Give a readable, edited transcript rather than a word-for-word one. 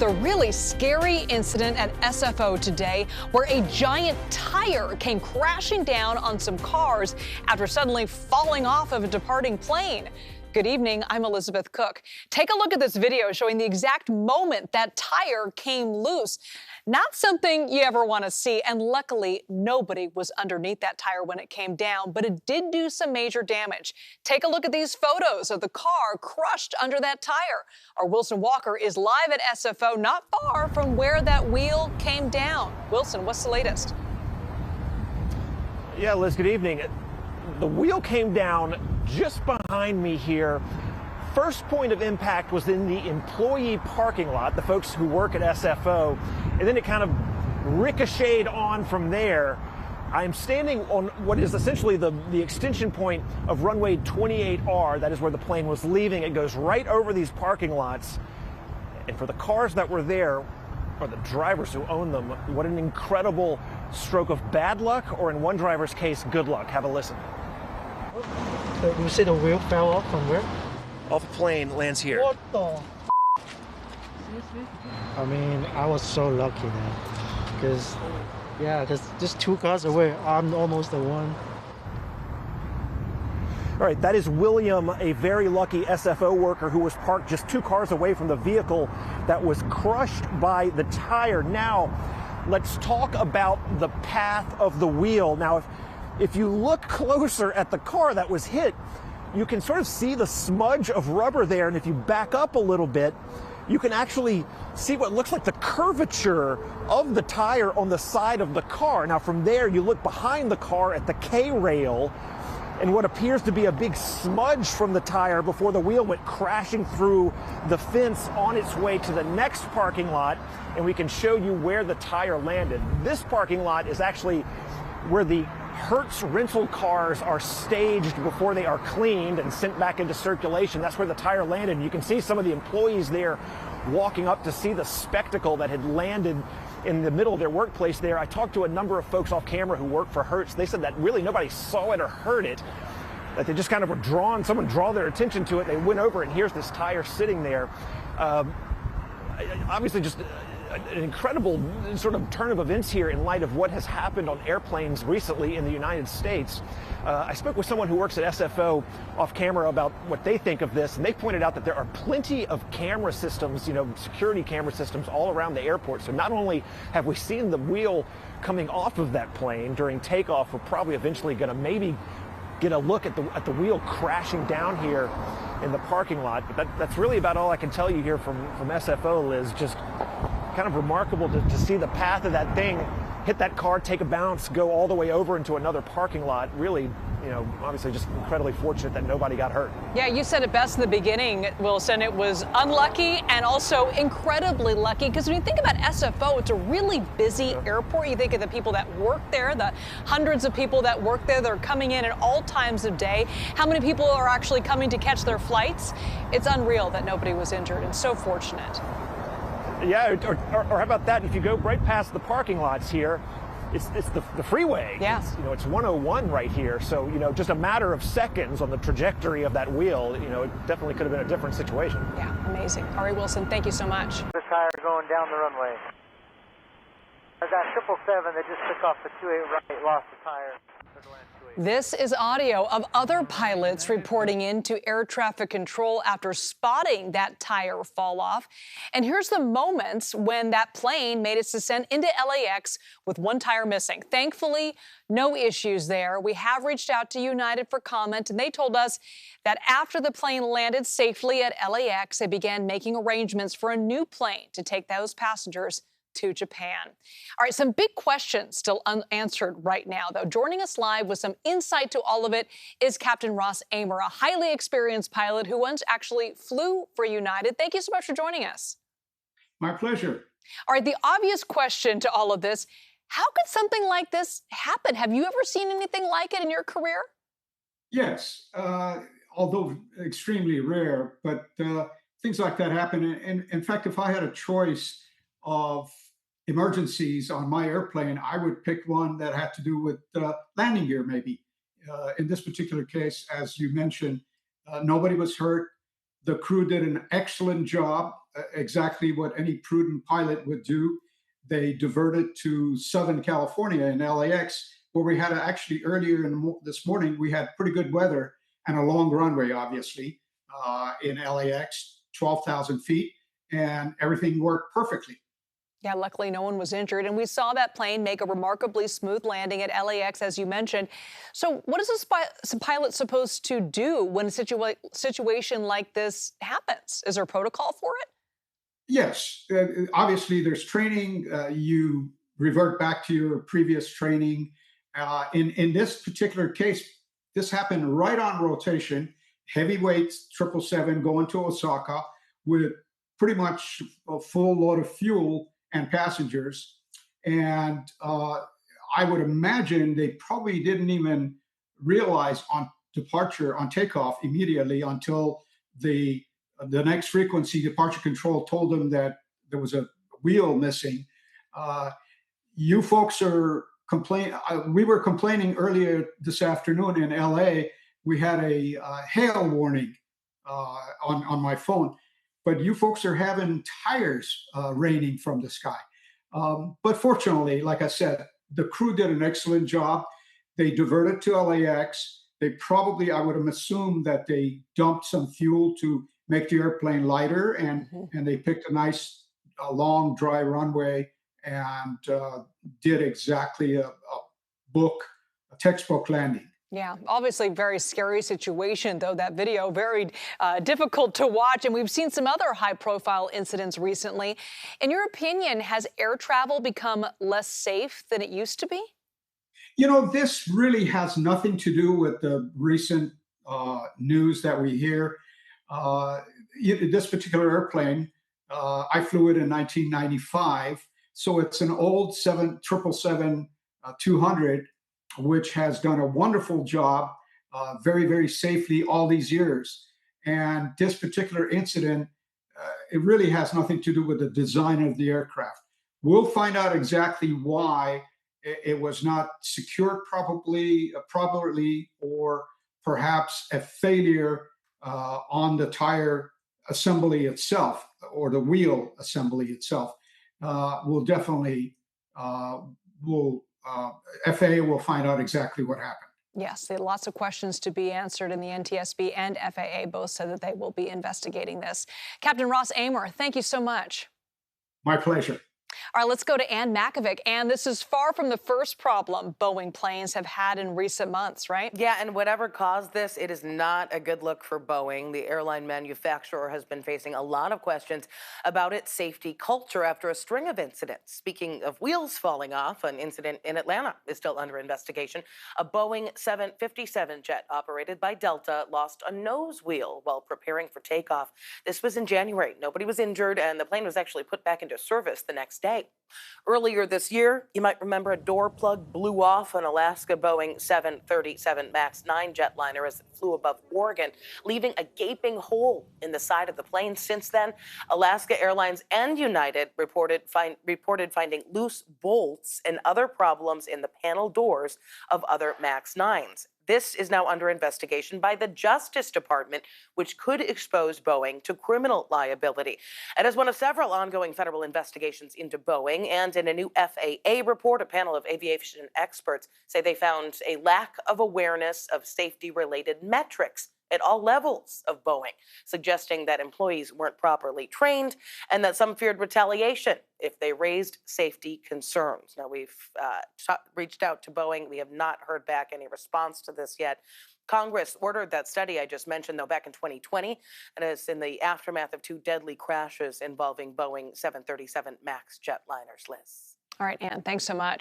a really scary incident at SFO today where a giant tire came crashing down on some cars after suddenly falling off of a departing plane. Good evening, I'm Elizabeth Cook. Take a look at this video showing the exact moment that tire came loose. Not something you ever want to see, and luckily nobody was underneath that tire when it came down, but it did do some major damage. Take a look at these photos of the car crushed under that tire. Our Wilson Walker is live at SFO, not far from where that wheel came down. Wilson, what's the latest? Yeah, Liz, good evening. The wheel came down just behind me here. First point of impact was in the employee parking lot, the folks who work at SFO, and then it kind of ricocheted on from there. I'm standing on what is essentially the extension point of runway 28R. That is where the plane was leaving. It goes right over these parking lots. And for the cars that were there, or the drivers who own them, what an incredible stroke of bad luck, or in one driver's case, good luck. Have a listen. You say the wheel fell off from where? Off a plane, lands here. What the I mean, I was so lucky then. Because just 2 cars away, I'm almost the one. All right, that is William, a very lucky SFO worker who was parked just 2 cars away from the vehicle that was crushed by the tire. Now, let's talk about the path of the wheel. Now, if you look closer at the car that was hit, you can sort of see the smudge of rubber there, and if you back up a little bit, you can actually see what looks like the curvature of the tire on the side of the car. Now, from there, you look behind the car at the K-rail, and what appears to be a big smudge from the tire before the wheel went crashing through the fence on its way to the next parking lot, and we can show you where the tire landed. This parking lot is actually where the Hertz rental cars are staged before they are cleaned and sent back into circulation. That's where the tire landed. You can see some of the employees there walking up to see the spectacle that had landed in the middle of their workplace there. I talked to a number of folks off camera who work for Hertz. They said that really nobody saw it or heard it, that they just kind of were someone draw their attention to it. They went over and here's this tire sitting there. Obviously just an incredible sort of turn of events here in light of what has happened on airplanes recently in the United States. I spoke with someone who works at SFO off camera about what they think of this, and they pointed out that there are plenty of camera systems, security camera systems all around the airport. So not only have we seen the wheel coming off of that plane during takeoff, we're probably eventually going to maybe get a look at the wheel crashing down here in the parking lot. But that's really about all I can tell you here from SFO, Liz. Just kind of remarkable to see the path of that thing hit that car, take a bounce, go all the way over into another parking lot. Really, obviously just incredibly fortunate that nobody got hurt. Yeah, you said it best in the beginning, Wilson. It was unlucky and also incredibly lucky, because when you think about SFO, it's a really busy airport. You think of the people that work there, the hundreds of people that work there that are coming in at all times of day. How many people are actually coming to catch their flights? It's unreal that nobody was injured, and so fortunate. Yeah, or how about that? If you go right past the parking lots here, it's the freeway. Yeah. It's 101 right here. So, just a matter of seconds on the trajectory of that wheel, it definitely could have been a different situation. Yeah, amazing. Ari Wilson, thank you so much. The tire going down the runway. I got 777 that just took off the 28 right, lost the tire. This is audio of other pilots reporting into air traffic control after spotting that tire fall off. And here's the moments when that plane made its descent into LAX with one tire missing. Thankfully, no issues there. We have reached out to United for comment, and they told us that after the plane landed safely at LAX, they began making arrangements for a new plane to take those passengers to Japan. All right, some big questions still unanswered right now, though. Joining us live with some insight to all of it is Captain Ross Amer, a highly experienced pilot who once actually flew for United. Thank you so much for joining us. My pleasure. All right, the obvious question to all of this, how could something like this happen? Have you ever seen anything like it in your career? Yes, although extremely rare, but things like that happen. And in fact, if I had a choice of emergencies on my airplane, I would pick one that had to do with landing gear, maybe. In this particular case, as you mentioned, nobody was hurt. The crew did an excellent job. exactly what any prudent pilot would do. They diverted to Southern California in LAX, where we had actually earlier this morning, we had pretty good weather and a long runway, obviously, in LAX, 12,000 feet, and everything worked perfectly. Yeah, luckily no one was injured, and we saw that plane make a remarkably smooth landing at LAX, as you mentioned. So what is a pilot supposed to do when a situation like this happens? Is there a protocol for it? Yes, obviously there's training. You revert back to your previous training. In this particular case, this happened right on rotation. Heavyweights 777 going to Osaka with pretty much a full load of fuel and passengers. And I would imagine they probably didn't even realize on departure, on takeoff immediately until the next frequency departure control told them that there was a wheel missing. You folks are complaining. We were complaining earlier this afternoon in LA. We had a hail warning on my phone, but you folks are having tires raining from the sky. But fortunately, like I said, the crew did an excellent job. They diverted to LAX. They probably, I would have assumed that they dumped some fuel to make the airplane lighter, and they picked a nice, long, dry runway and did exactly a textbook landing. Yeah, obviously very scary situation, though, that video, very difficult to watch. And we've seen some other high-profile incidents recently. In your opinion, has air travel become less safe than it used to be? You know, this really has nothing to do with the recent news that we hear. This particular airplane, I flew it in 1995. So it's an old 777-200, which has done a wonderful job very, very safely all these years. And this particular incident, it really has nothing to do with the design of the aircraft. We'll find out exactly why it was not secured properly, or perhaps a failure on the tire assembly itself or the wheel assembly itself. We'll definitely, FAA will find out exactly what happened. Yes, there are lots of questions to be answered, and the NTSB and FAA both said that they will be investigating this. Captain Ross Amer, thank you so much. My pleasure. All right, let's go to Ann Makovic. And this is far from the first problem Boeing planes have had in recent months, right? Yeah, and whatever caused this, it is not a good look for Boeing. The airline manufacturer has been facing a lot of questions about its safety culture after a string of incidents. Speaking of wheels falling off, an incident in Atlanta is still under investigation. A Boeing 757 jet operated by Delta lost a nose wheel while preparing for takeoff. This was in January. Nobody was injured, and the plane was actually put back into service the next day. Earlier this year, you might remember a door plug blew off an Alaska Boeing 737 MAX 9 jetliner as it flew above Oregon, leaving a gaping hole in the side of the plane. Since then, Alaska Airlines and United reported finding loose bolts and other problems in the panel doors of other MAX 9s. This is now under investigation by the Justice Department, which could expose Boeing to criminal liability. And as one of several ongoing federal investigations into Boeing, and in a new FAA report, a panel of aviation experts say they found a lack of awareness of safety-related metrics at all levels of Boeing, suggesting that employees weren't properly trained and that some feared retaliation if they raised safety concerns. Now, we've reached out to Boeing. We have not heard back any response to this yet. Congress ordered that study I just mentioned, though, back in 2020, and it's in the aftermath of two deadly crashes involving Boeing 737 MAX jetliners. Liz. All right, Ann, thanks so much.